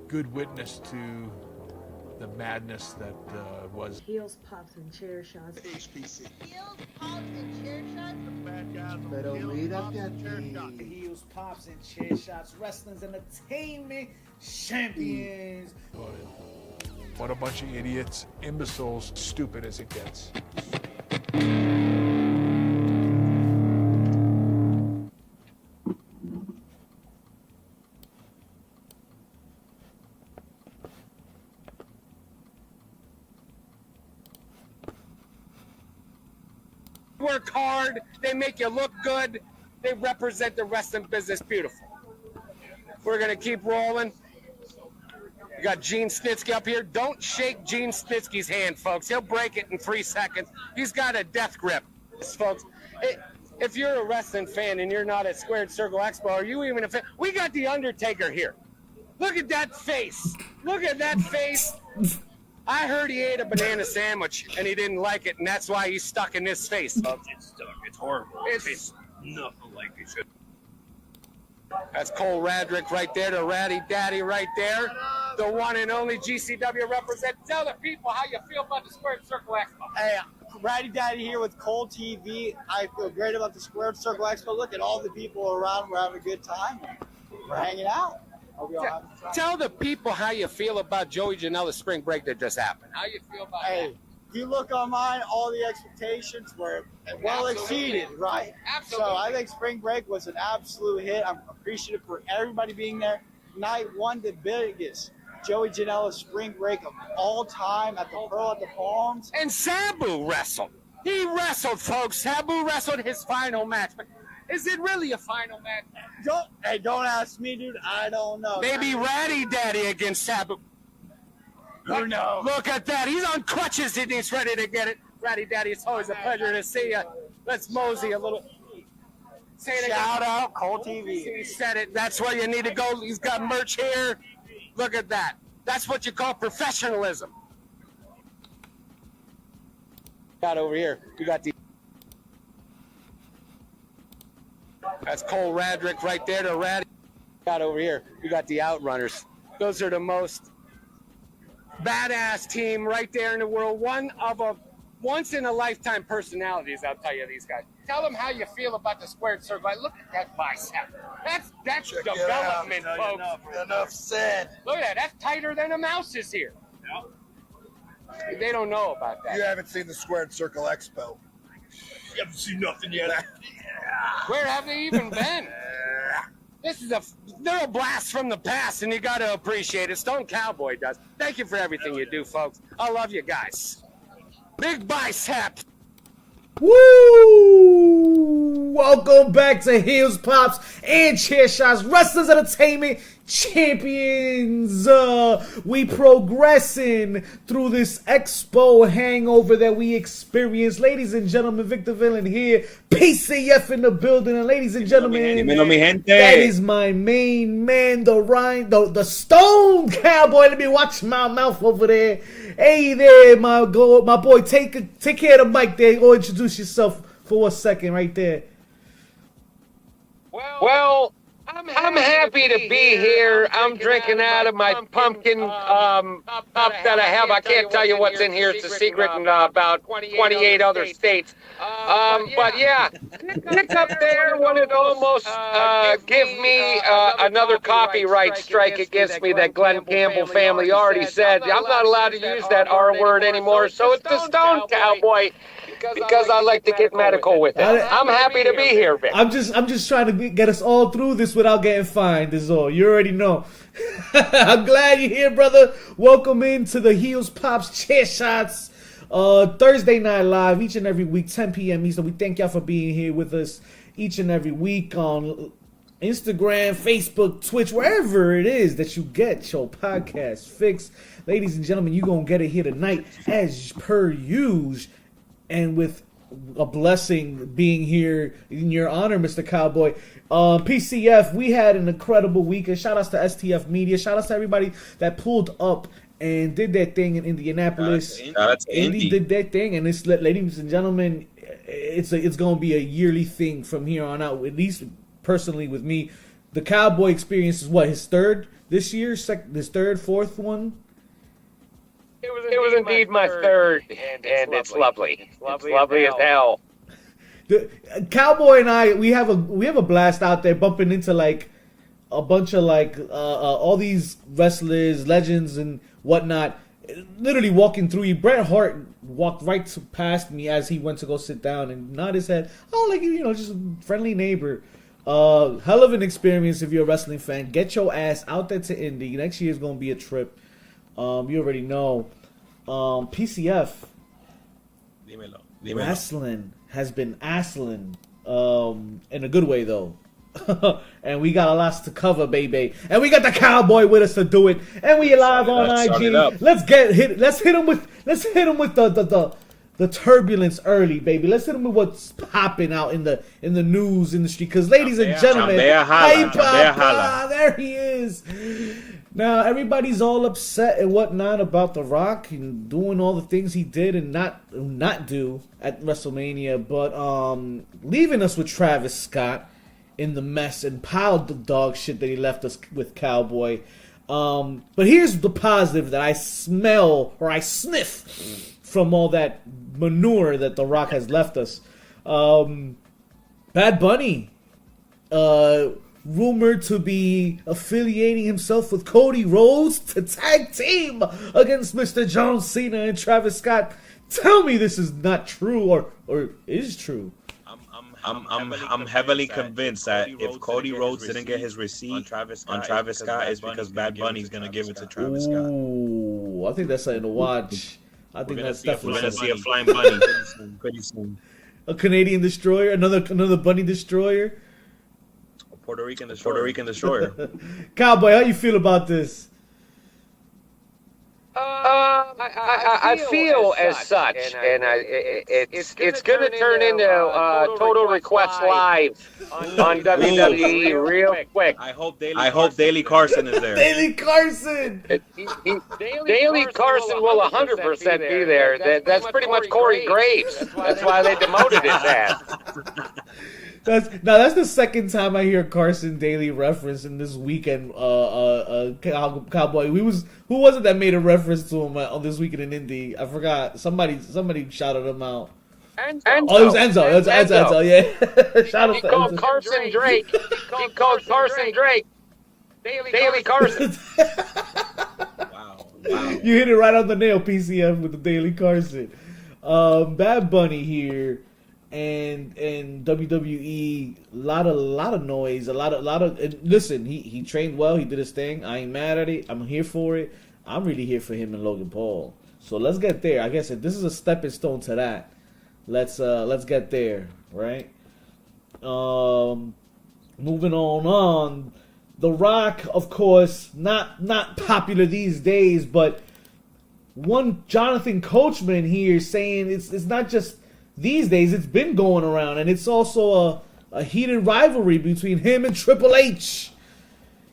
good witness to the madness that was. Heels, pops, and chair shots. HPC. Heels, pops, and chair shots. Pero mírate aquí. Heels, pops, and chair shots. Wrestling's entertainment champions. What a bunch of idiots, imbeciles, stupid as it gets. Work hard, they make you look good, they represent the wrestling business beautiful. We're gonna keep rolling. We got Gene Snitsky up here. Don't shake Gene Snitsky's hand, folks. He'll break it in 3 seconds. He's got a death grip, folks. If you're a wrestling fan and you're not at Squared Circle Expo, are you even a fan? We got The Undertaker here. Look at that face. Look at that face. I heard he ate a banana sandwich and he didn't like it, and that's why he's stuck in this face. It's stuck. It's horrible. It's nothing like it should. That's Cole Radrick right there, the Ratty Daddy right there, the one and only GCW represent. Tell the people how you feel about the Squared Circle Expo. Hey, Ratty Daddy here with Cole TV. I feel great about the Squared Circle Expo. Look at all the people around. We're having a good time. We're hanging out. Tell the people how you feel about Joey Janela's spring break that just happened. How you feel about that? If you look online, all the expectations were well exceeded, right? Absolutely. So I think spring break was an absolute hit. I'm appreciative for everybody being there. Night one, the biggest Joey Janela spring break of all time at the Pearl at the Palms. And Sabu wrestled. He wrestled, folks. Sabu wrestled his final match. But is it really a final match? Don't ask me, dude. I don't know. Maybe Ratty Daddy against Sabu. Who knows? Look at that. He's on crutches and he's ready to get it. Ratty Daddy, it's always a pleasure to see you. Let's mosey a little. Say it again. Shout out Cole TV. He said it. That's where you need to go. He's got merch here. Look at that. That's what you call professionalism. Got over here. We got the. That's Cole Radrick right there, the Ratty. Got over here. We got the Outrunners. Those are the most badass team right there in the world. One of a once-in-a-lifetime personalities, I'll tell you, these guys. Tell them how you feel about the Squared Circle. Look at that bicep. That's development, folks. Enough said. Look at that. That's tighter than a mouse's here. Yep. They don't know about that. You haven't seen the Squared Circle Expo. You haven't seen nothing yet. Where have they even been? This is they're a blast from the past, and you got to appreciate it. Stone Cowboy does. Thank you for everything you do, folks. I love you guys. Big biceps. Woo! Welcome back to Heels, Pops, and Chair Shots, Wrestlers Entertainment Champions. We progressing through this Expo hangover that we experienced. Ladies and gentlemen, Victor Villain here, PCF in the building, and ladies and gentlemen, that is my main man, the Stone Cowboy. Let me watch my mouth over there. Hey there, my boy, take care of the mic there. Go introduce yourself for a second right there. Well, I'm happy to be here. I'm drinking out of my pumpkin cup that I have. I can't tell you what's in here. It's a secret in about 28 other states. But yeah, Nick up there wanted to almost give me another copyright strike against me that Glenn Campbell family already said. I'm not allowed to use that R word anymore, so it's the Stone Cowboy. Because I like to get medical with it. I'm happy to be here, Vic. I'm just trying to get us all through this without getting fined, is all. You already know. I'm glad you're here, brother. Welcome into the Heels, Pops, Chair Shots. Thursday Night Live, each and every week, 10 p.m. Eastern. We thank y'all for being here with us each and every week on Instagram, Facebook, Twitch, wherever it is that you get your podcast fix. Ladies and gentlemen, you're going to get it here tonight as per usual. And with a blessing being here in your honor, Mr. Cowboy. PCF, we had an incredible week. And shout outs to STF Media. Shout outs to everybody that pulled up and did that thing in Indianapolis. Indy did that thing. And it's, ladies and gentlemen, it's going to be a yearly thing from here on out. At least personally with me, the Cowboy experience is what, his third this year, his third, fourth one. It was indeed my third, and it's lovely. It's lovely as hell. The Cowboy and I, we have a blast out there, bumping into like a bunch of like all these wrestlers, legends, and whatnot. Literally walking through. Bret Hart walked right past me as he went to go sit down and nod his head. Oh, like, you know, just a friendly neighbor. Hell of an experience if you're a wrestling fan. Get your ass out there to Indy. Next year is gonna be a trip. You already know. PCF. Dímelo. Wrestling has been assling. In a good way though. And we got a lot to cover, baby. And we got the Cowboy with us to do it. And we live on IG. Let's hit him with the turbulence early, baby. Let's hit him with what's popping out in the news industry. Because, ladies and gentlemen, there he is. Now everybody's all upset and whatnot about The Rock and doing all the things he did and not do at WrestleMania, but leaving us with Travis Scott in the mess and piled the dog shit that he left us with, Cowboy. But here's the positive that I smell or I sniff from all that manure that The Rock has left us. Bad Bunny, rumored to be affiliating himself with Cody Rhodes to tag team against Mr. John Cena and Travis Scott. Tell me this is not true or is true. I'm heavily convinced that if Cody Rhodes didn't get his receipt on Travis Scott, it's because Bad Bunny's gonna give it to Travis Scott. Ooh, I think that's something to watch. I think that's definitely. We're gonna see a flying bunny pretty soon. A Canadian destroyer, another bunny destroyer. A Puerto Rican destroyer. Cowboy, how you feel about this? I feel as such, and it's going to turn into Total Request Live on WWE real quick. I hope Daly Carson is there. Daly Carson! Daly Carson will 100% be there. That's pretty much Corey Graves. That's why they demoted his ass. That's the second time I hear Carson Daly reference in this weekend. Cowboy. Who was it that made a reference to him on This Weekend in Indy? I forgot. Somebody shouted him out. Enzo. Oh, it was Enzo. It was Enzo. Yeah. Shout out he to called Enzo. Carson Drake. He called Carson Drake. Daly Carson. Wow. You hit it right on the nail, PCF, with the Daily Carson. Bad Bunny here. And WWE, a lot of noise, a lot of. And listen, he trained well. He did his thing. I ain't mad at it. I'm here for it. I'm really here for him and Logan Paul. So let's get there. I guess if this is a stepping stone to that, let's get there, right? Moving on. The Rock, of course, not popular these days, but one Jonathan Coachman here saying it's not just these days, it's been going around, and it's also a heated rivalry between him and Triple H.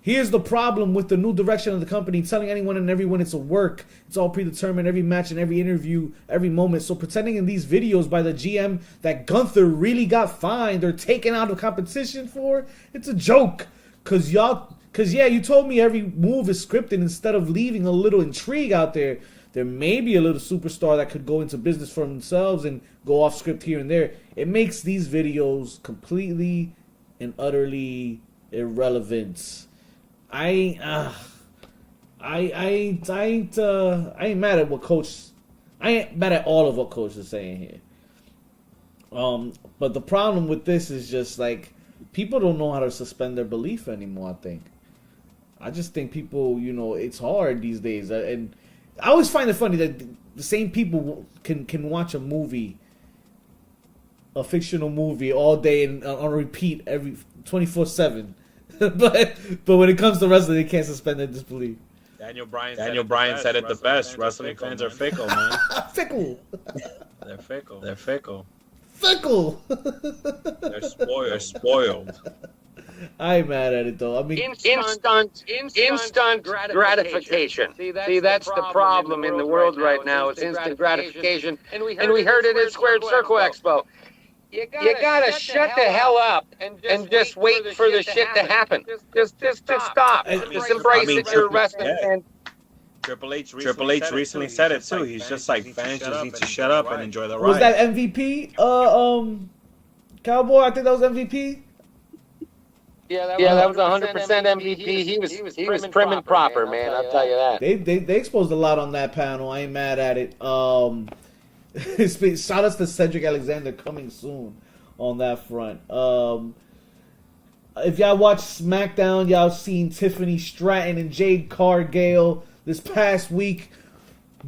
Here's the problem with the new direction of the company, telling anyone and everyone it's a work. It's all predetermined, every match and every interview, every moment. So pretending in these videos by the GM that Gunther really got fined or taken out of competition for, it's a joke. Cause you told me every move is scripted instead of leaving a little intrigue out there. There may be a little superstar that could go into business for themselves and go off script here and there. It makes these videos completely and utterly irrelevant. I ain't mad at what Coach. I ain't mad at all of what Coach is saying here. But the problem with this is just like people don't know how to suspend their belief anymore. I just think people, it's hard these days, and I always find it funny that the same people can watch a movie, a fictional movie, all day and on repeat every 24/7. but when it comes to wrestling, they can't suspend their disbelief. Daniel Bryan said it the best. Wrestling fans are fickle, man. Fickle. They're fickle. Fickle. They're spoiled. I ain't mad at it though. I mean, instant gratification. See, that's the problem in the world right now. It's instant gratification, and we heard it at Squared Circle Expo. You gotta shut the hell up and just wait for the shit to happen. Just stop. Just embrace it. You're a wrestling fan. Triple H recently said it too. He's just like, fans just need to shut up and enjoy the ride. Was that MVP? Cowboy, I think that was MVP. Yeah, that was 100% MVP. He was prim and proper, man. I'll tell you that. They exposed a lot on that panel. I ain't mad at it. Shout out to Cedric Alexander coming soon on that front. If y'all watch SmackDown, y'all seen Tiffany Stratton and Jade Cargill this past week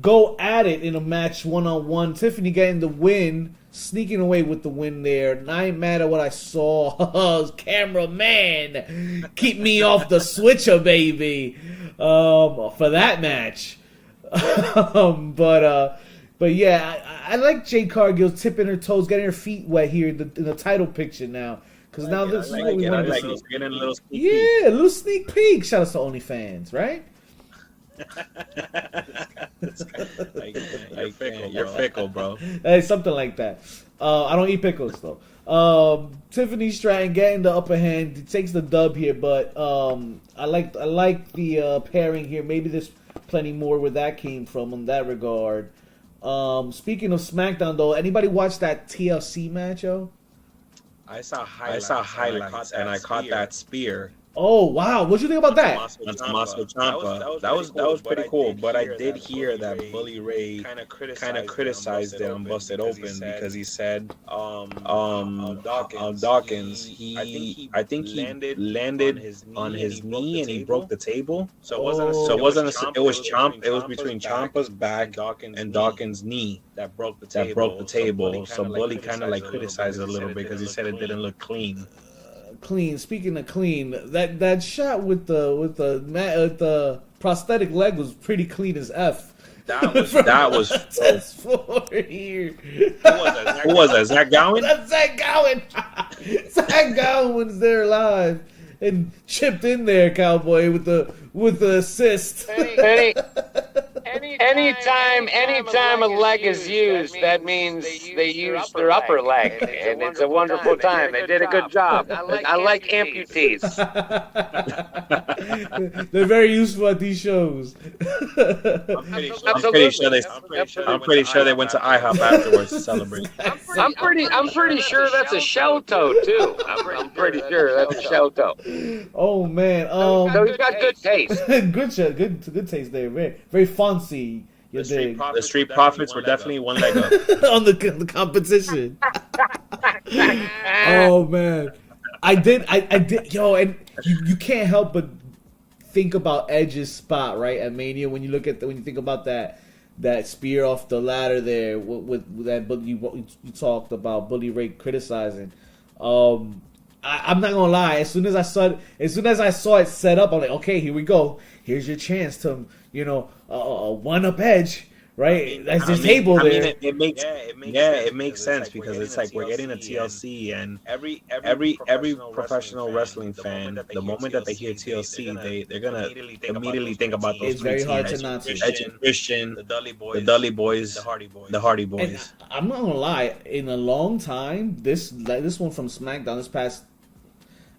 go at it in a match 1-on-1. Tiffany getting the win, sneaking away with the win there. And I ain't mad at what I saw. Cameraman, keep me off the switcher, baby, for that match. But yeah, I like Jade Cargill tipping her toes, getting her feet wet here in the title picture now. Because now this is what we want to see. Getting a little sneak peek. A little sneak peek. Shout out to OnlyFans, right? You're fickle, bro. Hey, something like that. I don't eat pickles though. Tiffany Stratton getting the upper hand, takes the dub here, but I like the pairing here. Maybe there's plenty more where that came from in that regard. Speaking of SmackDown though, anybody watch that TLC match, yo? I saw highlights and I caught that spear. Oh wow! What'd you think about that? Tommaso Ciampa. That was pretty cool. But I did hear that Bully Ray kind of criticized it on Busted Open because he said Dawkins I think he landed on his knee and he broke the table. It was between Ciampa's back and Dawkins' knee that broke the table. So Bully kind of like criticized it a little bit because he said it didn't look clean. Clean. Speaking of clean, that shot with the prosthetic leg was pretty clean as F. That was That's for here. Who was that? Zach Gowen? That's Zach Gowen. Zach Gowen was there live and chipped in there, Cowboy, with the assist. Anytime a leg is used, that means they use their upper leg, and it's a wonderful time. They did a good job. I like amputees. They're very useful at these shows. I'm pretty sure they went to IHOP afterwards to celebrate. I'm pretty sure that's a shell toe too. I'm pretty sure that's a shell toe. Oh man, so he's got good taste. good taste there. Very fancy. The Street Profits were definitely one leg up on the competition. Oh man, I did, yo, and you can't help but think about Edge's spot right at Mania when you think about that spear off the ladder there with that. But you talked about Bully Ray criticizing. I'm not gonna lie. As soon as I saw it set up, I'm like, okay, here we go. Here's your chance to one up Edge, right? That's his table there. It makes sense because it's like we're getting a TLC, and every professional wrestling fan, the moment that they hear TLC, they're gonna immediately think about those it's very hard to not see Edge and Christian, the Dudley Boys, the Hardy Boys. And I'm not gonna lie. In a long time, this one from SmackDown, this past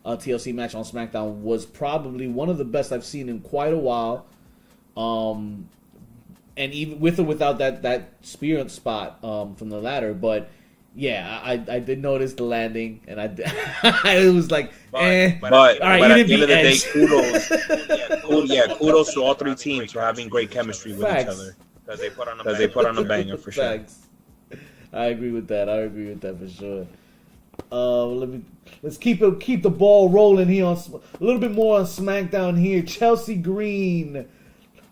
TLC match on SmackDown was probably one of the best I've seen in quite a while. And even with or without that spear spot from the ladder, but yeah, I did notice the landing, and it was like, But all right, at the end of the day, kudos to all three teams for having great chemistry with each other because they put on a banger for sure. Facts. I agree with that for sure. Let's keep the ball rolling here on a little bit more on SmackDown here. Chelsea Green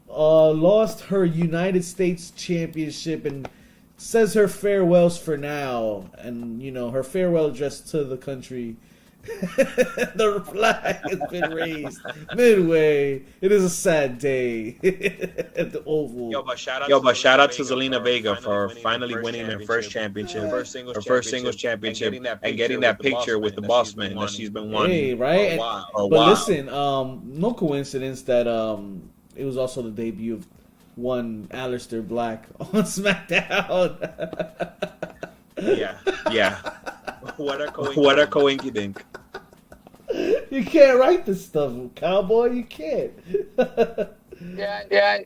lost her United States Championship and says her farewells for now, and her farewell address to the country. The flag has been raised midway. It is a sad day at the Oval. But shout out to Zelina Vega for finally winning her first championship, her first singles championship, and getting that picture with the boss man that she's been wanting. Hey, right? But listen, no coincidence that it was also the debut of one Aleister Black on SmackDown. Yeah. What a coinkydink. You can't write this stuff, cowboy. You can't. Yeah.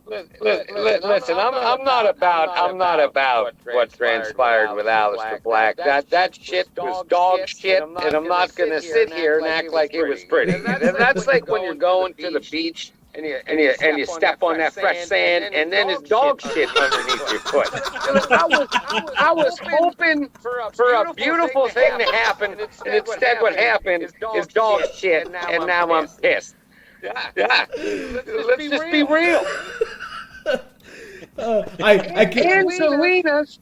Listen, I'm not about what transpired with Aleister Black. That shit was dog shit, and I'm not gonna sit here and act like it was pretty. That's like when you're going to the beach and you step on that fresh sand, and then there's dog shit underneath your foot. I was hoping for a beautiful thing to happen, and instead what happened is dog shit, and now I'm pissed. Yeah. Let's just be real. I can't. Selena's.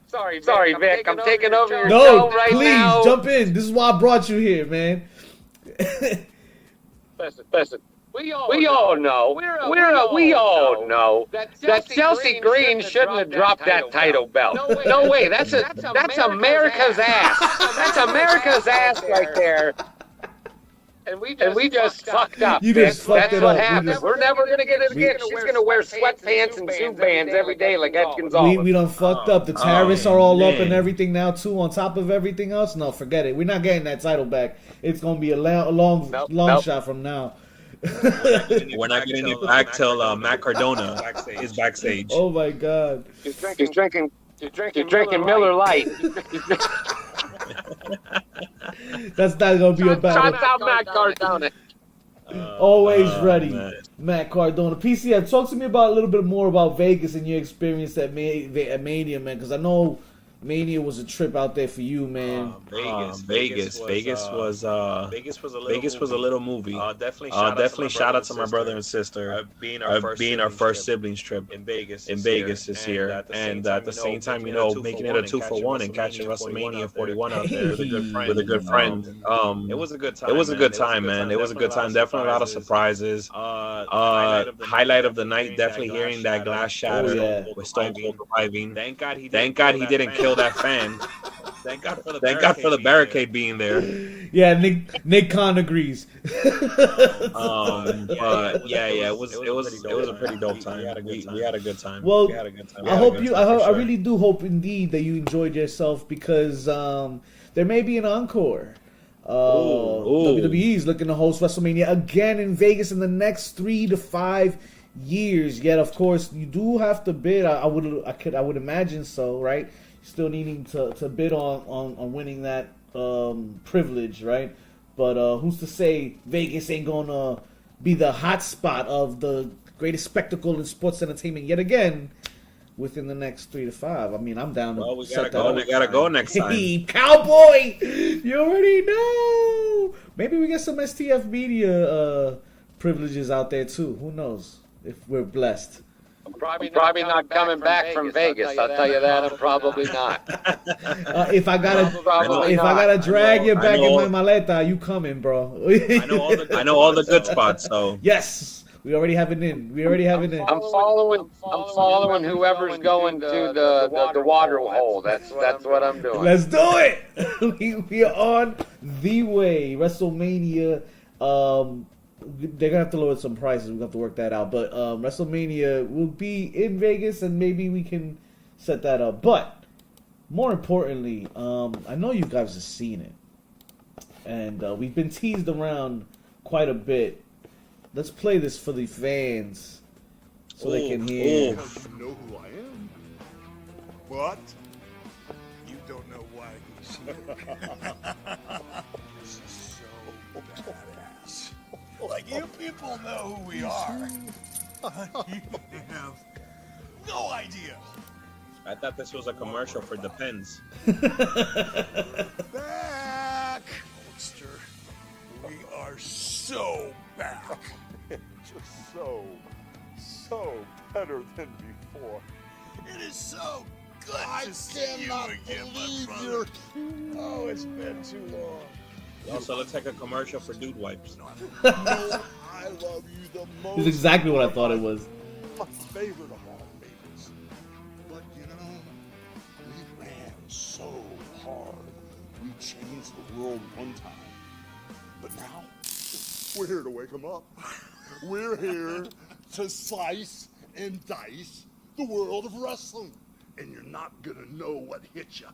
Sorry, Vic. I'm taking over your No, show right please now. jump in. This is why I brought you here, man. Listen. We all know that Chelsea Green shouldn't have dropped that title belt. No way. That's America's ass. That's America's ass right there. And we just fucked up. You just fucked it That's what up. happened. We're never gonna get it again. She's gonna wear sweatpants and Zoo bands every day like Ed Gonzalez. We done fucked up. The tariffs are all up and everything now too. On top of everything else, no, forget it. We're not getting that title back. It's gonna be a long shot from now. We're not getting it back till Matt Cardona is backstage. Oh my God! He's drinking Miller Lite. That's not gonna be a battle. Shout out Matt Cardona. Always ready, man. Matt Cardona. PCF, talk to me about a little bit more about Vegas and your experience at Mania, man. Because I know Mania was a trip out there for you, man. Vegas was a little movie. Definitely shout out to my brother and sister. Being our first siblings trip in Vegas this year, and at the same time, making it a 2-for-1 and catching WrestleMania 41 out there with a good friend. It was a good time. It was a good time, man. It was a good time. Definitely a lot of surprises. Highlight of the night, definitely hearing that glass shatter with Stone Cold arriving. Thank God he didn't kill that fan. Thank God for the barricade being there. Yeah, Nick Khan agrees. But it was a pretty dope time. We had a good time. Well, I really do hope indeed that you enjoyed yourself, because there may be an encore. WWE is looking to host WrestleMania again in Vegas in the next 3 to 5 years. Yet, of course, you do have to bid. I would imagine so, right? Still needing to bid on winning that privilege, right? But who's to say Vegas ain't gonna be the hot spot of the greatest spectacle in sports entertainment yet again within the next 3 to 5? I mean, I'm down. Well, we gotta go next time. Hey, cowboy, you already know. Maybe we get some STF media privileges out there too. Who knows if we're blessed. I'm probably not coming back from Vegas. I'll tell you that. I'm probably not. If I gotta drag you back in my maleta, you coming, bro? I know all the good spots. So yes, we already have it in. I'm following whoever's going to the water hole. That's what I'm doing. Let's do it. We are on the way. WrestleMania. They're gonna have to lower some prices. We have to work that out. But WrestleMania will be in Vegas, and maybe we can set that up. But more importantly, I know you guys have seen it, and we've been teased around quite a bit. Let's play this for the fans so they can hear. You know who I am. What? You don't know why he's here. This is so badass. Like, you people know who we are. You have no idea. I thought this was a commercial for Depends. Back, monster. We are so back. Just so better than before. It is so good to see you again, my brother. Oh, it's been too long. Also, let's take a commercial for Dude Wipes. I love you the most. This is exactly what I thought it was. My favorite of all babies. But we ran so hard. We changed the world one time. But now, we're here to wake them up. We're here to slice and dice the world of wrestling. and you're not gonna know what hit you.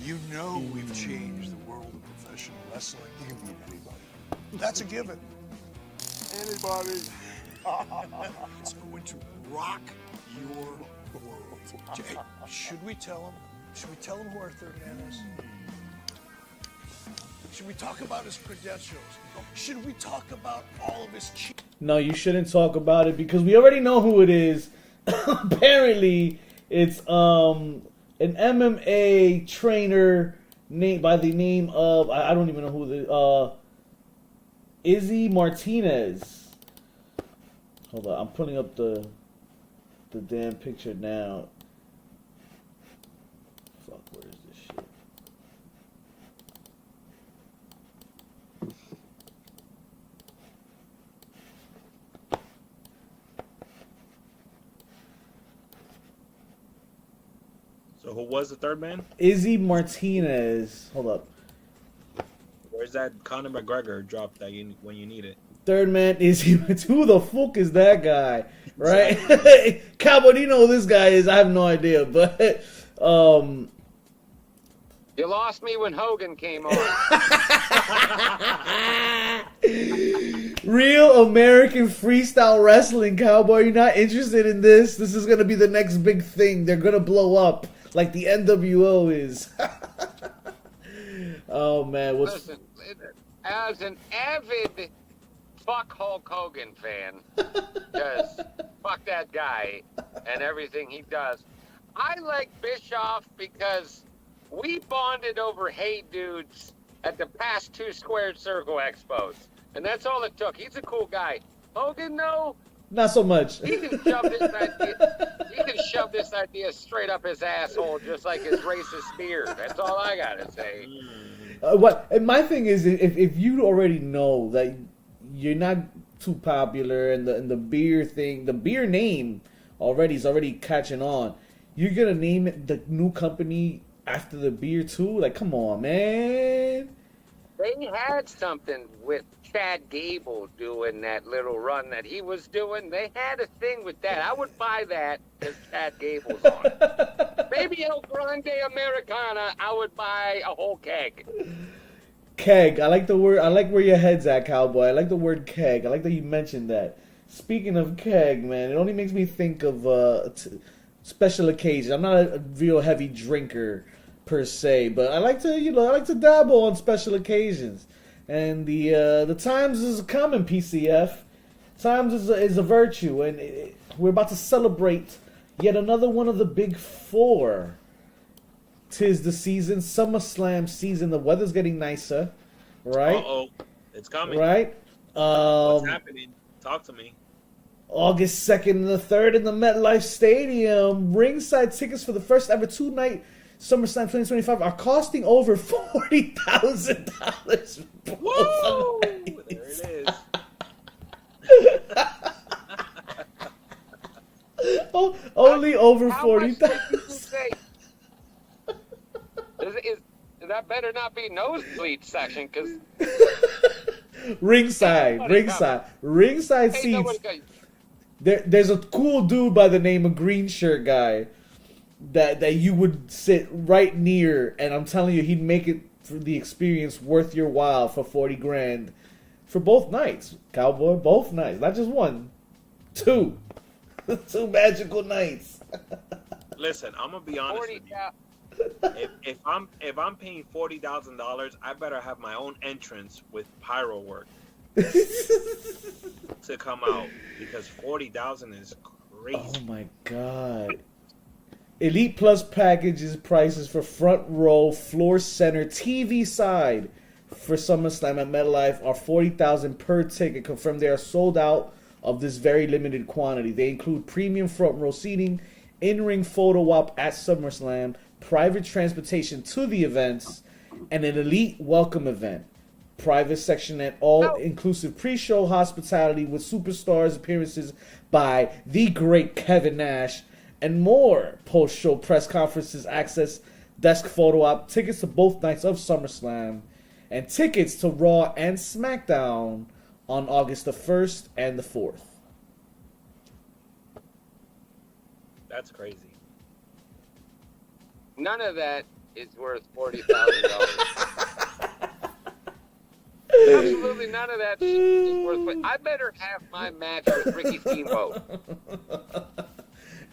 You know we've changed the world of professional wrestling. You can beat anybody. That's a given. Anybody. It's going to rock your world. Hey, should we tell him? Should we tell him who our third man is? Should we talk about his credentials? Should we talk about all of his cheat? No, you shouldn't talk about it because we already know who it is. Apparently, it's an MMA trainer named by the name of I don't even know who the Izzy Martinez. Hold on, I'm putting up the damn picture now. Fuck, where is this shit? So who was the third man? Izzy Martinez. Hold up. Where's that Conor McGregor drop that when you need it? Third man is who the fuck is that guy? Right? Exactly. Cowboy, do you know who this guy is? I have no idea, but You lost me when Hogan came on. Real American freestyle wrestling, Cowboy. You're not interested in this? This is gonna be the next big thing. They're gonna blow up like the NWO is. Oh man, Listen, as an avid fuck Hulk Hogan fan, because fuck that guy and everything he does, I like Bischoff because we bonded over Hey Dudes at the past 2 Squared Circle Expos, and that's all it took. He's a cool guy. Hogan, no, not so much. He can shove this idea. He can shove this idea straight up his asshole, just like his racist beard. That's all I gotta say. What? And my thing is, if you already know that you're not too popular, and the beer thing, the beer name is already catching on, you're gonna name it the new company after the beer too? Like, come on, man. They had something with Chad Gable doing that little run that he was doing. They had a thing with that. I would buy that because Chad Gable's on it. Maybe El Grande Americana, I would buy a whole keg. Keg. I like the word. I like where your head's at, Cowboy. I like the word keg. I like that you mentioned that. Speaking of keg, man, it only makes me think of special occasions. I'm not a real heavy drinker per se, but I like to dabble on special occasions. And the times is coming, PCF. Times is a virtue, and we're about to celebrate yet another one of the big four. 'Tis the season, SummerSlam season. The weather's getting nicer, right? Uh-oh, it's coming. Right? What's happening? Talk to me. August 2nd and the 3rd in the MetLife Stadium. Ringside tickets for the first ever 2-night SummerSlam 2025 are costing over $40,000. Woo! There it is. Only over 40,000. That better not be nosebleed section, because ringside seats. There's a cool dude by the name of Green Shirt Guy that you would sit right near, and I'm telling you, he'd make it for the experience worth your while for $40,000 for both nights, Cowboy. Both nights, not just one, 2 magical nights. Listen, I'm gonna be honest with you. If I'm paying $40,000, I better have my own entrance with pyro work to come out, because $40,000 is crazy. Oh my god! Elite Plus packages prices for front row, floor center, TV side for SummerSlam at MetLife are $40,000 per ticket. Confirmed they are sold out of this very limited quantity. They include premium front row seating, in-ring photo op at SummerSlam, private transportation to the events, and an elite welcome event. Private section at all-inclusive pre-show hospitality with superstars, appearances by the great Kevin Nash, and more post-show press conferences, access, desk photo op, tickets to both nights of SummerSlam, and tickets to Raw and SmackDown on August the 1st and the 4th. That's crazy. None of that is worth $40,000. Absolutely none of that is worth. I better have my match with Ricky Steamboat.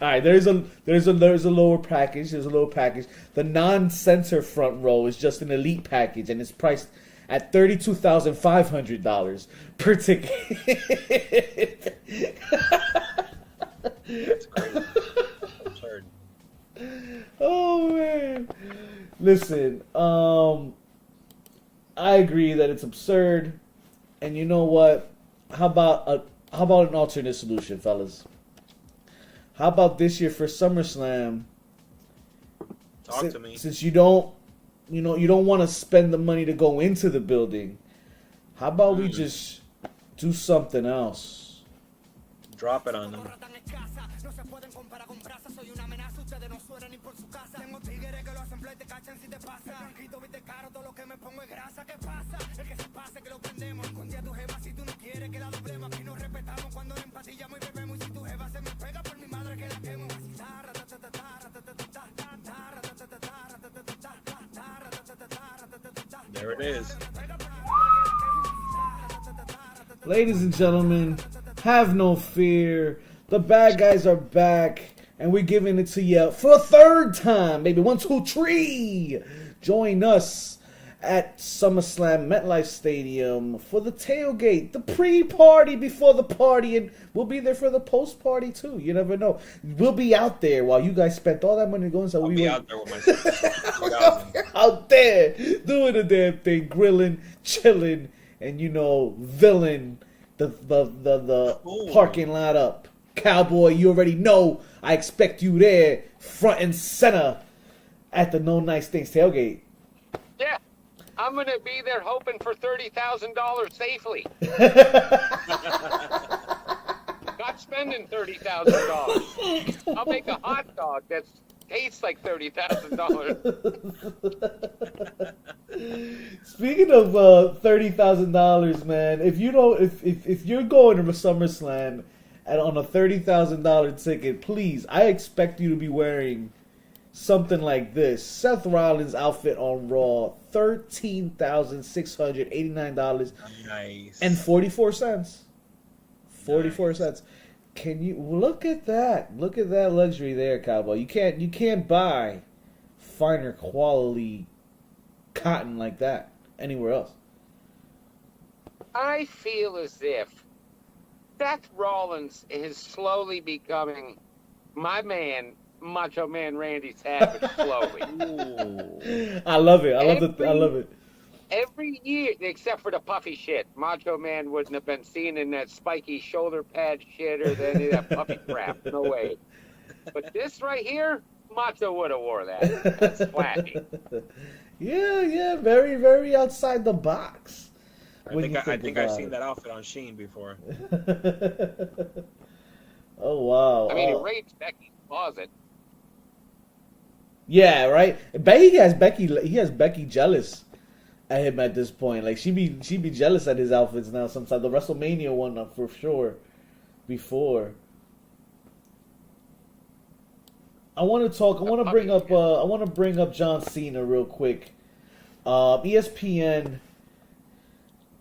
All right, there's a lower package. There's a lower package. The non-censor front row is just an elite package, and it's priced at $32,500 per ticket. That's crazy. Absurd. Oh man, listen. I agree that it's absurd, and you know what? How about an alternate solution, fellas? How about this year for SummerSlam? Talk to me. Since you don't want to spend the money to go into the building, how about we just do something else? Drop it on them. There it is. Ladies and gentlemen, have no fear. The bad guys are back, and we're giving it to you for a third time. Maybe 1, 2, 3. Join us at SummerSlam MetLife Stadium for the tailgate, the pre-party before the party, and we'll be there for the post-party too. You never know. We'll be out there while you guys spent all that money going. So I'll we be will out there with my sister. out there doing the damn thing, grilling, chilling, and villain the parking lot up. Cowboy, you already know. I expect you there, front and center, at the No Nice Things tailgate. Yeah, I'm gonna be there hoping for $30,000 safely. Not spending $30,000. I'll make a hot dog that tastes like $30,000. Speaking of $30,000, man, if you're going to SummerSlam on a $30,000 ticket, please, I expect you to be wearing something like this. Seth Rollins' outfit on Raw, $13,689 Nice. and 44 cents. 44 cents. Can you look at that? Look at that luxury there, Cowboy. You can't buy finer quality cotton like that anywhere else. I feel as if Seth Rollins is slowly becoming my man, Macho Man Randy Savage, slowly. I love it. I love it. Every year, except for the puffy shit, Macho Man wouldn't have been seen in that spiky shoulder pad shit or any of that puffy crap. No way. But this right here, Macho would have wore that. That's flashy. Yeah, very, very outside the box. I think I've seen that outfit on Shein before. Oh wow! I mean, it raided Becky's closet. Yeah, right. But he has Becky jealous at him at this point. Like she be jealous at his outfits now. Sometimes the WrestleMania one for sure. Before. I want to bring up John Cena real quick. ESPN.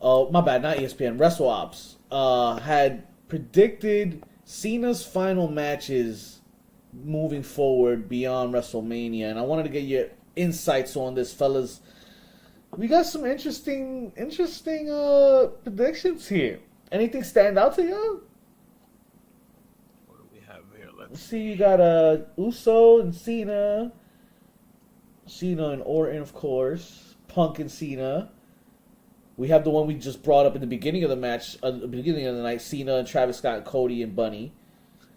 Oh, my bad, not ESPN. WrestleOps had predicted Cena's final matches moving forward beyond WrestleMania, and I wanted to get your insights on this, fellas. We got some interesting predictions here. Anything stand out to you? What do we have here? Let's see. You got Uso and Cena and Orton, of course. Punk and Cena. We have the one we just brought up in the beginning of the match, the beginning of the night. Cena and Travis Scott, Cody and Bunny.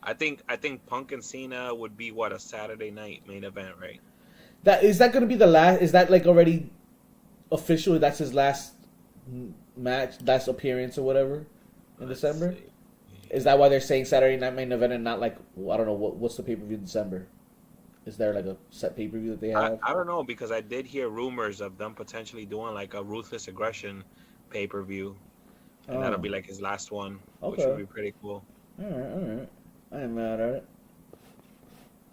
I think Punk and Cena would be a Saturday night main event, right? Is that going to be the last? Is that like already official? That's his last match, last appearance or whatever in December. See. Is that why they're saying Saturday night main event and not like I don't know what's the pay-per-view in December? Is there like a set pay-per-view that they have? I don't know, because I did hear rumors of them potentially doing like a Ruthless Aggression pay-per-view, and that'll be like his last one, which would be pretty cool. All right. I ain't mad at it.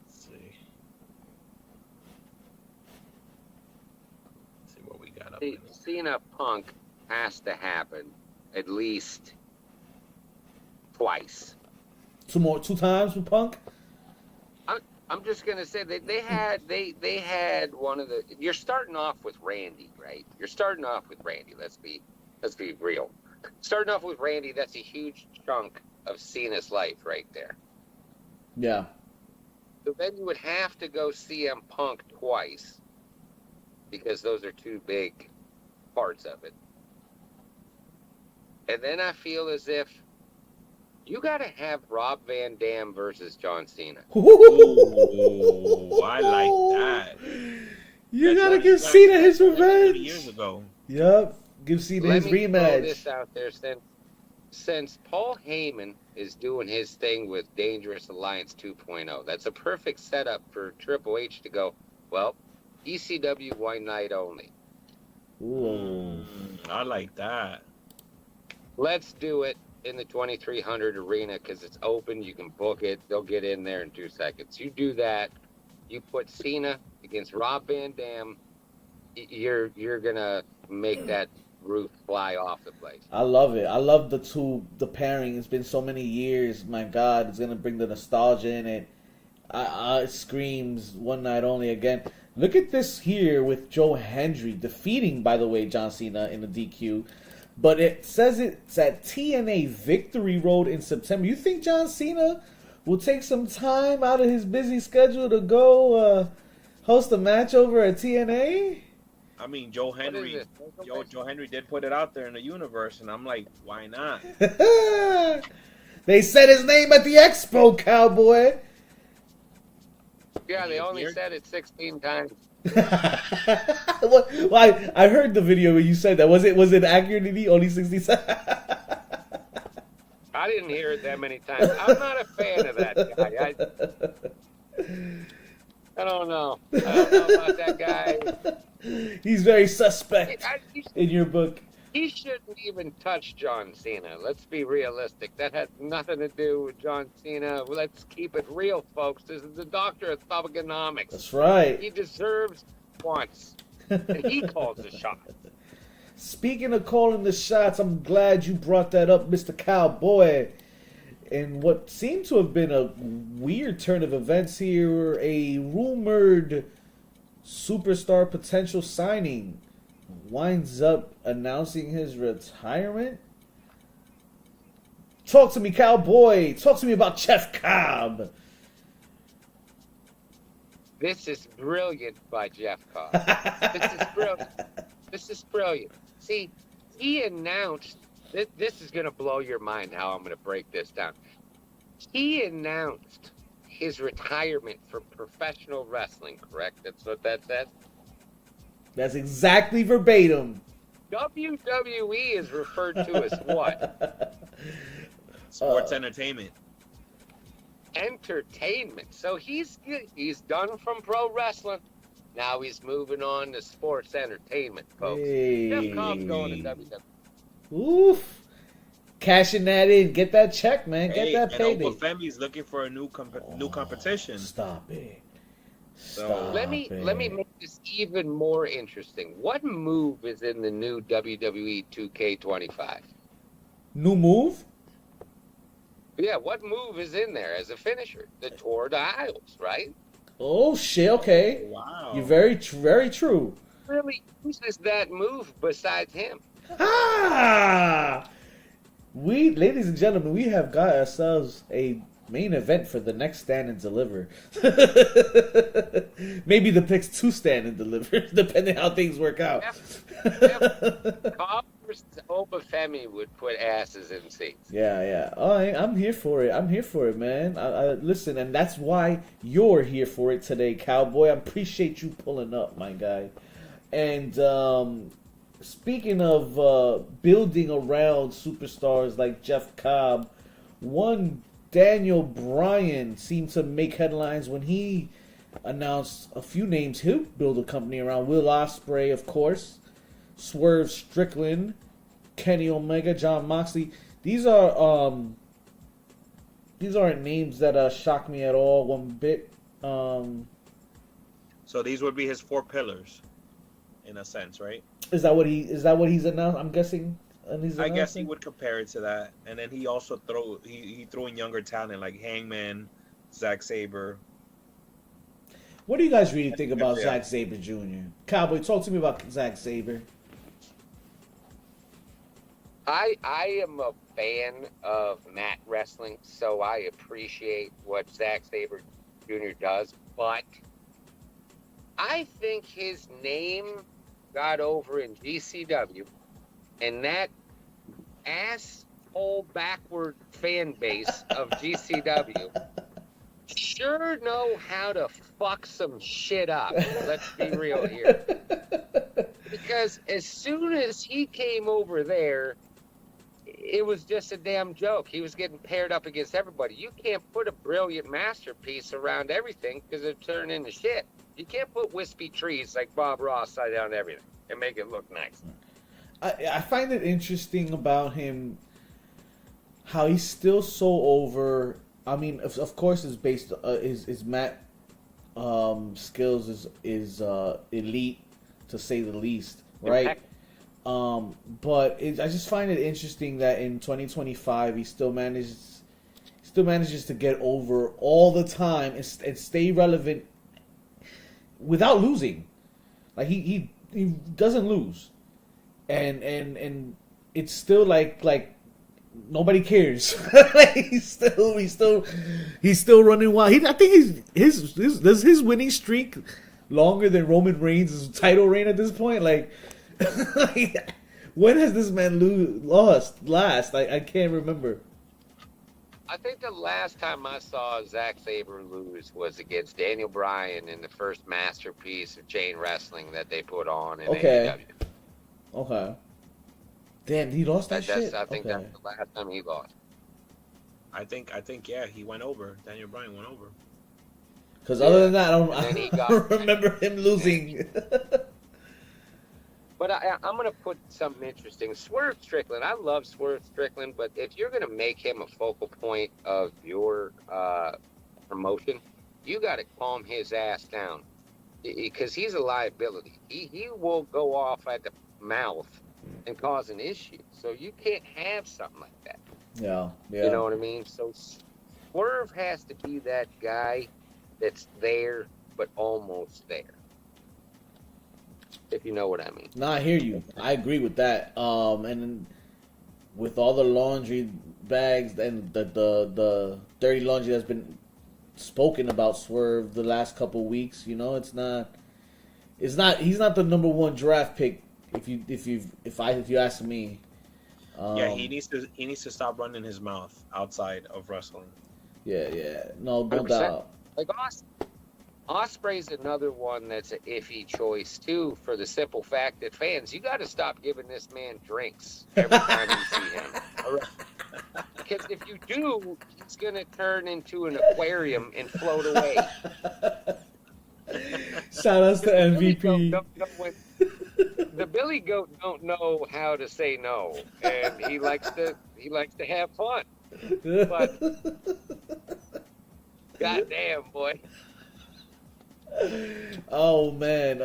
Let's see. Cena Punk has to happen at least twice. Two times with Punk. I'm just gonna say they had one of the. You're starting off with Randy, right? You're starting off with Randy. Let's be real. Starting off with Randy, that's a huge chunk of Cena's life right there. Yeah. So then you would have to go CM Punk twice because those are two big parts of it. And then I feel as if you got to have Rob Van Dam versus John Cena. Ooh, I like that. You got to give Cena his revenge. Years ago. Yep. Give Cena his rematch. Let me throw this out there. Since Paul Heyman is doing his thing with Dangerous Alliance 2.0, that's a perfect setup for Triple H to go, well, ECW one night only. Ooh. I like that. Let's do it in the 2300 arena because it's open. You can book it. They'll get in there in 2 seconds. You do that. You put Cena against Rob Van Dam. You're gonna make that roof fly off the place. I love it. I love the pairing. It's been so many years. My God, it's gonna bring the nostalgia in it. It screams one night only again. Look at this here with Joe Hendry defeating, by the way, John Cena in the DQ. But it says it's at TNA Victory Road in September. You think John Cena will take some time out of his busy schedule to go host a match over at TNA? I mean, Joe Hendry did put it out there in the universe, and I'm like, why not? They said his name at the Expo, cowboy. Yeah, they only said it 16 times. Well, I heard the video where you said that. Was it accurate? Did he only 60? I didn't hear it that many times. I'm not a fan of that guy. I don't know. I don't know about that guy. He's very suspect in your book. He shouldn't even touch John Cena. Let's be realistic. That has nothing to do with John Cena. Let's keep it real, folks. This is the doctor of thugonomics. That's right. He deserves once. And he calls the shot. Speaking of calling the shots, I'm glad you brought that up, Mr. Cowboy. And what seemed to have been a weird turn of events here, a rumored superstar potential signing winds up announcing his retirement. Talk to me, Cowboy. Talk to me about Jeff Cobb. This is brilliant by Jeff Cobb. This is brilliant. This is brilliant. See, he announced, this is going to blow your mind how I'm going to break this down. He announced his retirement from professional wrestling, correct? That's what that said? That's exactly verbatim. WWE is referred to as what? Sports entertainment. Entertainment. So he's done from pro wrestling. Now he's moving on to sports entertainment, folks. Hey. Jeff Cobb's going to WWE. Oof. Cashing that in. Get that check, man. Get that payday. And Femi's looking for a new competition. Stop it. So let me make this even more interesting. What move is in the new WWE 2K25? New move? Yeah, what move is in there as a finisher? The Tour de Isles, right? Oh shit! Okay. Wow. You're very true. Really uses that move besides him? Ah! We, ladies and gentlemen, we have got ourselves a main event for the next Stand and Deliver. Maybe the next 2 Stand and Deliver, depending how things work out. Cobb versus Obafemi would put asses in seats. Yeah. Oh, I'm here for it. I'm here for it, man. I listen, and that's why you're here for it today, Cowboy. I appreciate you pulling up, my guy. And speaking of building around superstars like Jeff Cobb, one Daniel Bryan seemed to make headlines when he announced a few names he'll build a company around. Will Ospreay, of course, Swerve Strickland, Kenny Omega, John Moxley. These aren't names that shock me at all one bit. So these would be his 4 pillars. in a sense, right? Is that what he's announced? I'm guessing. I guess he would compare it to that, and then he also he threw in younger talent like Hangman, Zack Sabre. What do you guys really think about Zack Sabre Jr.? Cowboy, talk to me about Zack Sabre. I am a fan of mat wrestling, so I appreciate what Zack Sabre Jr. does, but I think his name got over in GCW, and that asshole backward fan base of GCW sure know how to fuck some shit up. Let's be real here. Because as soon as he came over there, it was just a damn joke. He was getting paired up against everybody. You can't put a brilliant masterpiece around everything because it turned into shit. You can't put wispy trees like Bob Ross side down everything and make it look nice. I find it interesting about him how he's still so over. I mean, of course, it's based his mat skills is elite to say the least, right? But I just find it interesting that in 2025 he still manages to get over all the time and stay relevant without losing. Like he doesn't lose, and it's still like nobody cares. he's still running wild. I think his winning streak longer than Roman Reigns' title reign at this point. Like when has this man lost last? I can't remember. I think the last time I saw Zack Sabre lose was against Daniel Bryan in the first masterpiece of chain wrestling that they put on in AEW. Okay. Damn, he lost that shit? I think that's the last time he lost. I think yeah, he went over. Daniel Bryan went over. Because other than that, I don't remember him losing. But I'm going to put something interesting. Swerve Strickland, I love Swerve Strickland, but if you're going to make him a focal point of your promotion, you got to calm his ass down because he's a liability. He will go off at the mouth and cause an issue. So you can't have something like that. Yeah. You know what I mean? So Swerve has to be that guy that's there but almost there. If you know what I mean. No, I hear you. I agree with that. And with all the laundry bags and the dirty laundry that's been spoken about Swerve the last couple weeks, you know, he's not the number one draft pick if you ask me. Yeah, he needs to stop running his mouth outside of wrestling. Yeah. No 100%. doubt. Like Osprey's another one that's an iffy choice too, for the simple fact that fans, you got to stop giving this man drinks every time you see him. Because if you do, he's gonna turn into an aquarium and float away. Shout outs to MVP. The Billy Goat don't know how to say no, and he likes to have fun. But goddamn, boy. Oh man!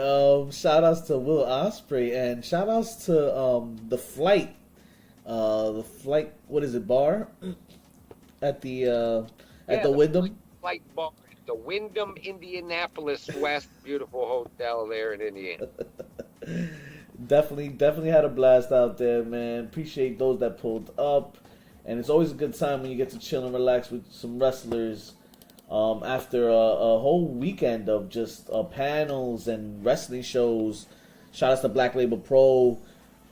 Shout outs to Will Ospreay and shout outs to the flight. What is it? Bar at the Wyndham. Flight bar at the Wyndham Indianapolis West, beautiful hotel there in Indiana. Definitely had a blast out there, man. Appreciate those that pulled up, and it's always a good time when you get to chill and relax with some wrestlers. After a whole weekend of just panels and wrestling shows. Shout out to Black Label Pro,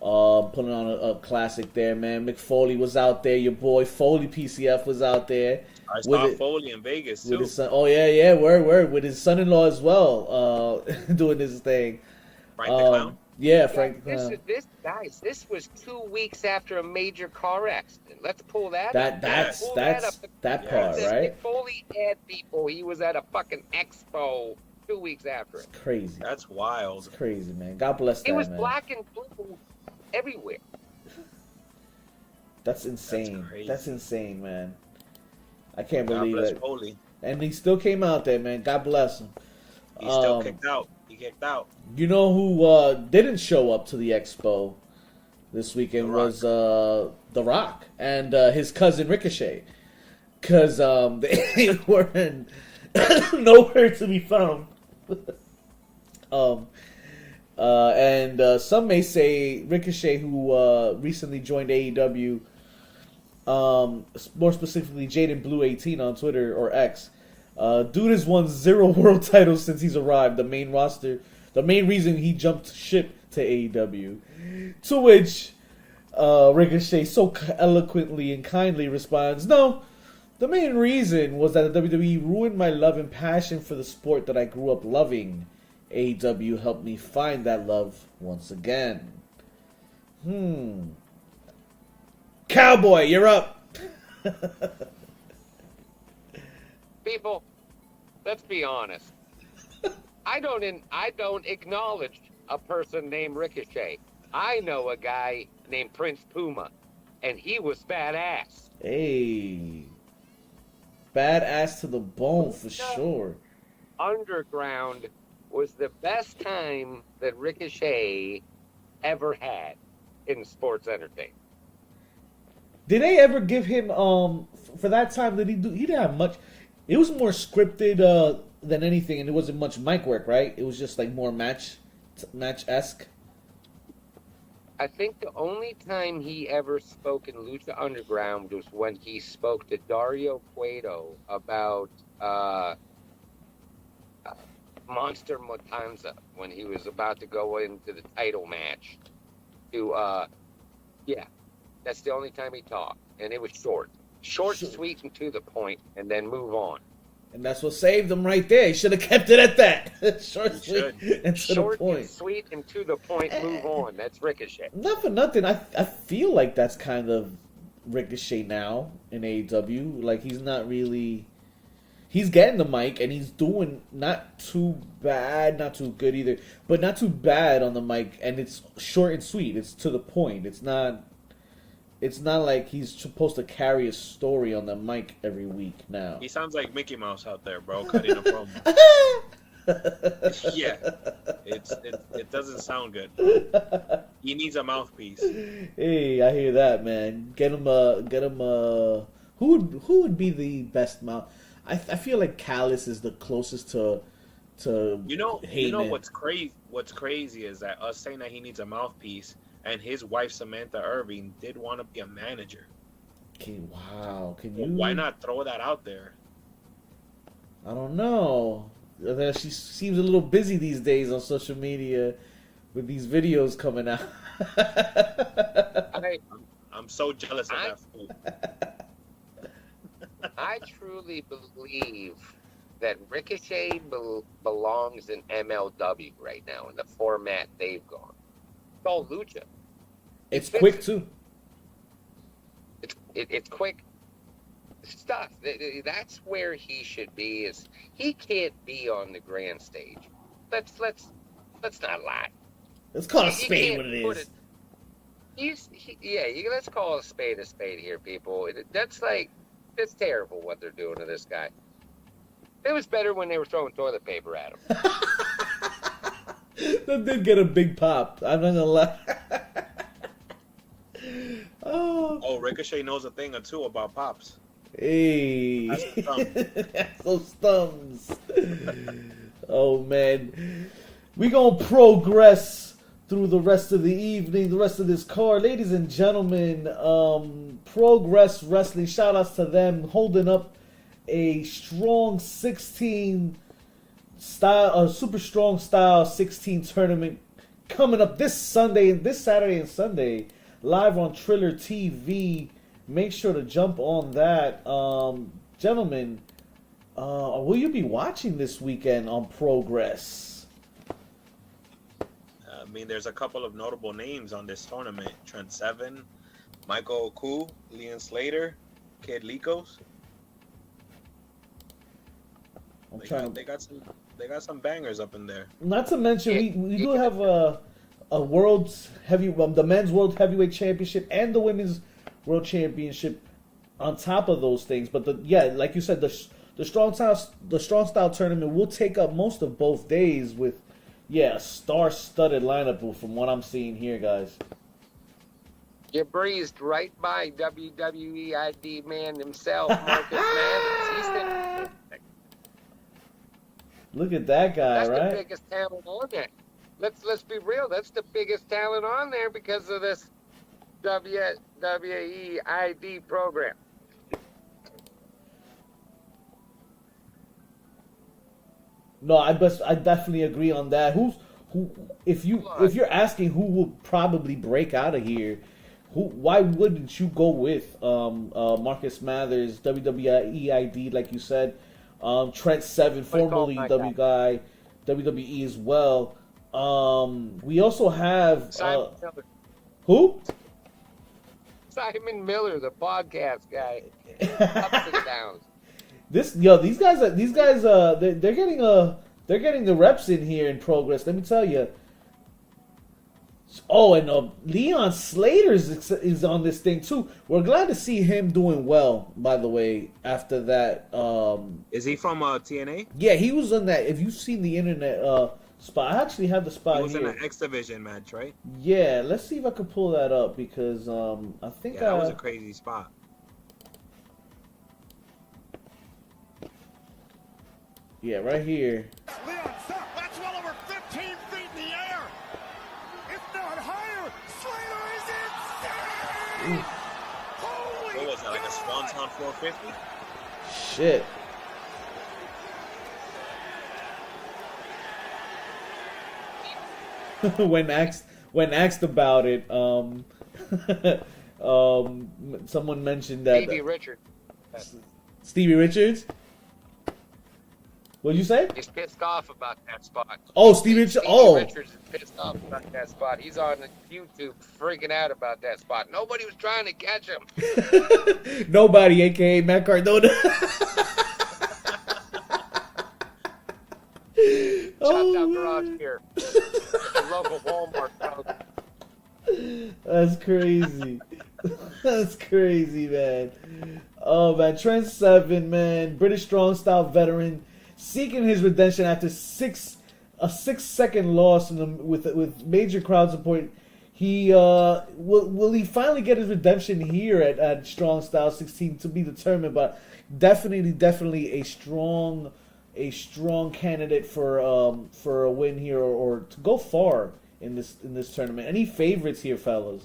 putting on a classic there, man. Mick Foley was out there. Your boy Foley PCF was out there. I saw Foley in Vegas too. With his son, word. With his son-in-law as well, doing his thing. Frank the Clown? Yeah, Frank the Clown. This was 2 weeks after a major car accident. Let's pull that up. That's that part, right? Mick Foley had people. He was at a fucking Expo 2 weeks after it. It's crazy. That's wild. It's crazy, man. God bless that, man. It was black and blue everywhere. That's insane. That's insane, man. I can't believe God bless it. Foley. And he still came out there, man. God bless him. He's still kicked out. He kicked out. You know who didn't show up to the Expo this weekend was The Rock and his cousin Ricochet. Because they weren't nowhere to be found. And some may say Ricochet, who recently joined AEW, more specifically Jaden Blue 18 on Twitter or X, dude has won 0 world titles since he's arrived. The main reason he jumped ship to AEW. To which Ricochet so eloquently and kindly responds, "No, the main reason was that the WWE ruined my love and passion for the sport that I grew up loving. AEW helped me find that love once again." Cowboy, you're up. People, let's be honest. I don't acknowledge a person named Ricochet. I know a guy named Prince Puma, and he was badass. Hey, badass to the bone for sure. Underground was the best time that Ricochet ever had in sports entertainment. Did they ever give him for that time? He didn't have much. It was more scripted than anything, and it wasn't much mic work, right? It was just like more match-esque. I think the only time he ever spoke in Lucha Underground was when he spoke to Dario Cueto about Monster Matanza when he was about to go into the title match. That's the only time he talked, and it was short, sweet, and to the point, and then move on. And that's what saved him right there. He should have kept it at that. Short, sweet, and to the point. And sweet, and to the point, move on. That's Ricochet. Not for nothing. I feel like that's kind of Ricochet now in AEW. Like, he's not really... He's getting the mic, and he's doing not too bad, not too good either, but not too bad on the mic, and it's short and sweet. It's to the point. It's not like he's supposed to carry a story on the mic every week now. He sounds like Mickey Mouse out there, bro, cutting a promo. Yeah, it doesn't sound good. He needs a mouthpiece. Hey, I hear that, man. Get him a. Who would be the best mouth? I feel like Callis is the closest to Heyman. What's crazy is that us saying that he needs a mouthpiece, and his wife Samantha Irving did want to be a manager. Okay, wow. Why not throw that out there? I don't know. She seems a little busy these days on social media with these videos coming out. I'm so jealous of that fool. I truly believe that Ricochet belongs in MLW right now in the format they've gone. It's all lucha. It's quick too. It's quick stuff. That's where he should be. He can't be on the grand stage. Let's not lie. Let's call a spade what it is. Let's call a spade here, people. It's terrible what they're doing to this guy. It was better when they were throwing toilet paper at him. That did get a big pop. I'm not gonna lie. Oh, Ricochet knows a thing or two about pops. Hey. That's those thumbs. Oh, man. We gonna progress through the rest of the evening, the rest of this card. Ladies and gentlemen, Progress Wrestling, shout outs to them, holding up a strong 16 style, a super strong style 16 tournament coming up this Saturday and Sunday, live on Triller TV. Make sure to jump on that. Gentlemen, will you be watching this weekend on Progress? I mean, there's a couple of notable names on this tournament. Trent Seven, Michael Oku, Leon Slater, Kid Likos. They got some bangers up in there. Not to mention, we do have a the men's world heavyweight championship and the women's world championship on top of those things. But like you said, the strong style tournament will take up most of both days with, a star-studded lineup from what I'm seeing here, guys. You breezed right by WWE ID man himself, Marcus Madden. Look at that guy, That's right? the biggest talent on there. Let's be real. That's the biggest talent on there because of this WWE ID program. No, I definitely agree on that. If you're asking who will probably break out of here, why wouldn't you go with Marcus Mathers, WWE ID, like you said, Trent Seven, formerly WWE as well. We also have Simon Miller. Who? Simon Miller, the podcast guy. Ups and downs. These guys they're getting the reps in here in progress. Let me tell you. Oh, and Leon Slater is on this thing too. We're glad to see him doing well. By the way, after that, is he from TNA? Yeah, he was on that. If you've seen the internet spot, I actually have the spot. He was here. in an X Division match, right? Yeah, let's see if I can pull that up because I think that was a crazy spot. Yeah, right here. Leon, stop! That's well over 15 feet in the air! If not higher, Slater is insane! Holy what was that, like a Swanton 450? Shit. when asked about it, someone mentioned that Stevie Richards. What'd you say? He's pissed off about that spot. Oh, Stevie Richards. Stevie Richards is pissed off about that spot. He's on YouTube freaking out about that spot. Nobody was trying to catch him. Nobody, aka Matt Cardona. Chopped out garage here. The local Walmart. That's crazy. That's crazy, man. Oh man, Trent Seven, man, British strong style veteran, seeking his redemption after a 6-second loss with major crowd support. He will he finally get his redemption here at Strong Style 16 to be determined, but definitely a strong candidate for a win here or to go far in this tournament. Any favorites here, fellas?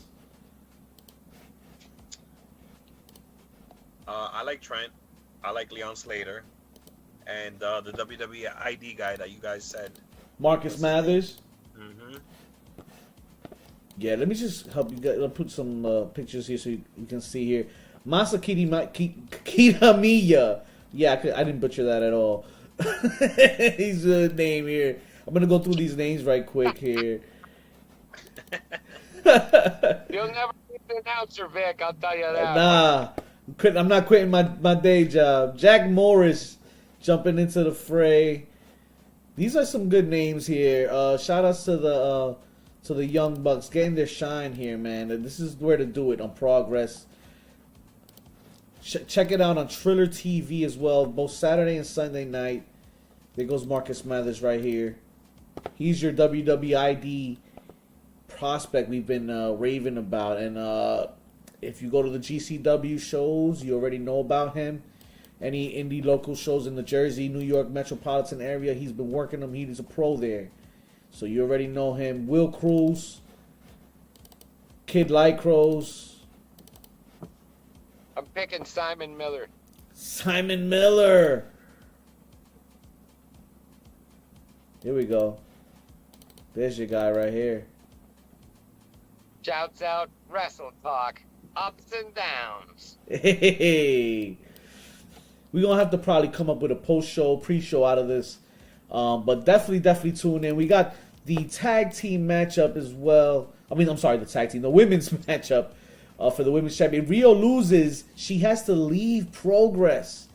I like Trent. I like Leon Slater. And the WWE ID guy that you guys said. Marcus Mathers? Mm-hmm. Yeah, let me just help you guys. I'll put some pictures here so you can see here. Masa Kitamiya. Yeah, I didn't butcher that at all. He's a name here. I'm going to go through these names right quick here. You'll never be an announcer, Vic, I'll tell you that. Nah, I'm not quitting my day job. Jack Morris jumping into the fray. These are some good names here. Shout outs to the Young Bucks getting their shine here, man. This is where to do it on Progress. Check it out on Triller TV as well, both Saturday and Sunday night. There goes Marcus Mathers right here. He's your WWID prospect we've been raving about. And if you go to the GCW shows, you already know about him. Any indie local shows in the Jersey, New York metropolitan area, he's been working them. He's a pro there. So you already know him. Will Cruz, Kid Lycros. I'm picking Simon Miller. Simon Miller. Here we go. There's your guy right here. Shouts out Wrestle Talk. Ups and downs. Hey. We're going to have to probably come up with a post-show, pre-show out of this. But definitely tune in. We got the tag team matchup as well. The women's matchup for the women's champion. Rio loses. She has to leave Progress.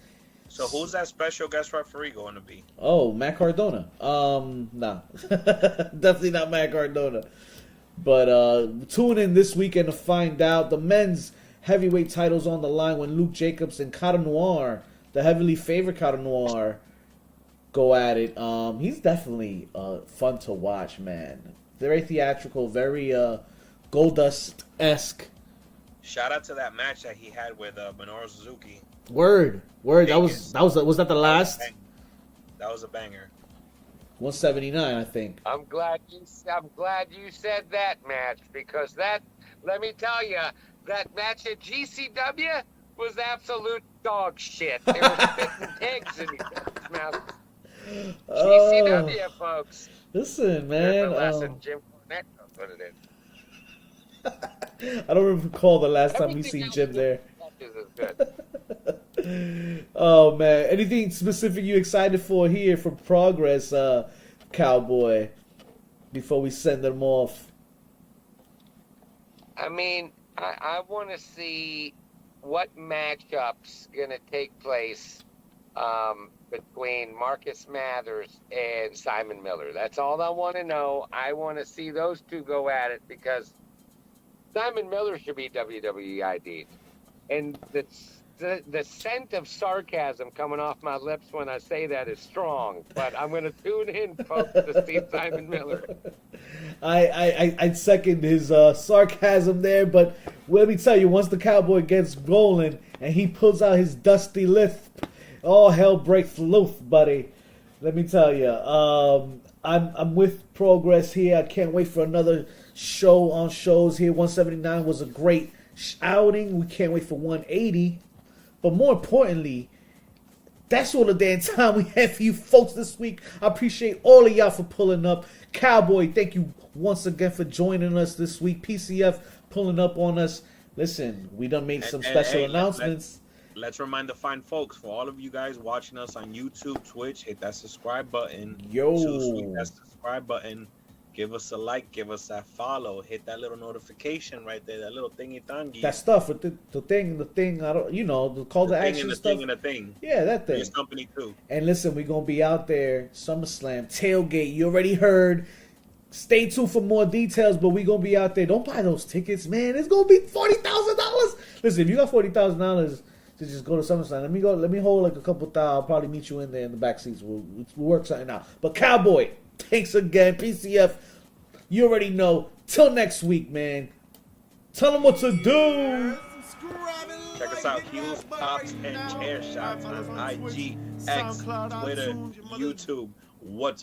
So who's that special guest referee going to be? Oh, Matt Cardona. Nah. Definitely not Matt Cardona. But tune in this weekend to find out. The men's heavyweight titles on the line when Luke Jacobs and Cara Noir the heavily favored Cotton Noir go at it. He's definitely fun to watch, man. Very theatrical, very Goldust-esque. Shout out to that match that he had with Minoru Suzuki. Word. Was that the last? That was a banger. 179, I think. I'm glad you said that match, because let me tell you, that match at GCW was absolute dog shit. They were spitting pigs in each other's mouths. GCW, folks. Listen, man. Lesson, Jim Cornette knows what it is. I don't recall the last time we seen Jim there. Good. Oh man, anything specific you excited for here from Progress, Cowboy, before we send them off? I mean, I want to see what matchups gonna take place between Marcus Mathers and Simon Miller. That's all I want to know. I want to see those two go at it, because Simon Miller should be WWE ID'd. And the scent of sarcasm coming off my lips when I say that is strong. But I'm going to tune in, folks, to see Simon Miller. I'd second his sarcasm there, but let me tell you, once the Cowboy gets rolling and he pulls out his dusty lisp, all hell breaks loose, buddy. Let me tell you, I'm with Progress here. I can't wait for another show on shows here. 179 was a great outing. We can't wait for 180. But more importantly, that's all the damn time we have for you folks this week. I appreciate all of y'all for pulling up. Cowboy, thank you once again for joining us this week. PCF pulling up on us. Listen, we done made some special announcements. Let's remind the fine folks, for all of you guys watching us on YouTube, Twitch, hit that subscribe button. Yo. Hit that subscribe button. Give us a like. Give us that follow. Hit that little notification right there. That little thingy-thingy. That stuff with the thing. I don't, the call to action the stuff. Thing and the thing. Yeah, that thing. His company too. And listen, we're gonna be out there, SummerSlam tailgate. You already heard. Stay tuned for more details, but we're gonna be out there. Don't buy those tickets, man. It's gonna be $40,000. Listen, if you got $40,000 to just go to SummerSlam, let me hold like a couple thousand. I'll probably meet you in there in the back seats. We'll work something out. But Cowboy, thanks again. PCF, you already know. Till next week, man. Tell them what to do. Check us out, Heels, Pops, and Chair Shots on IG, X, Twitter, YouTube. What's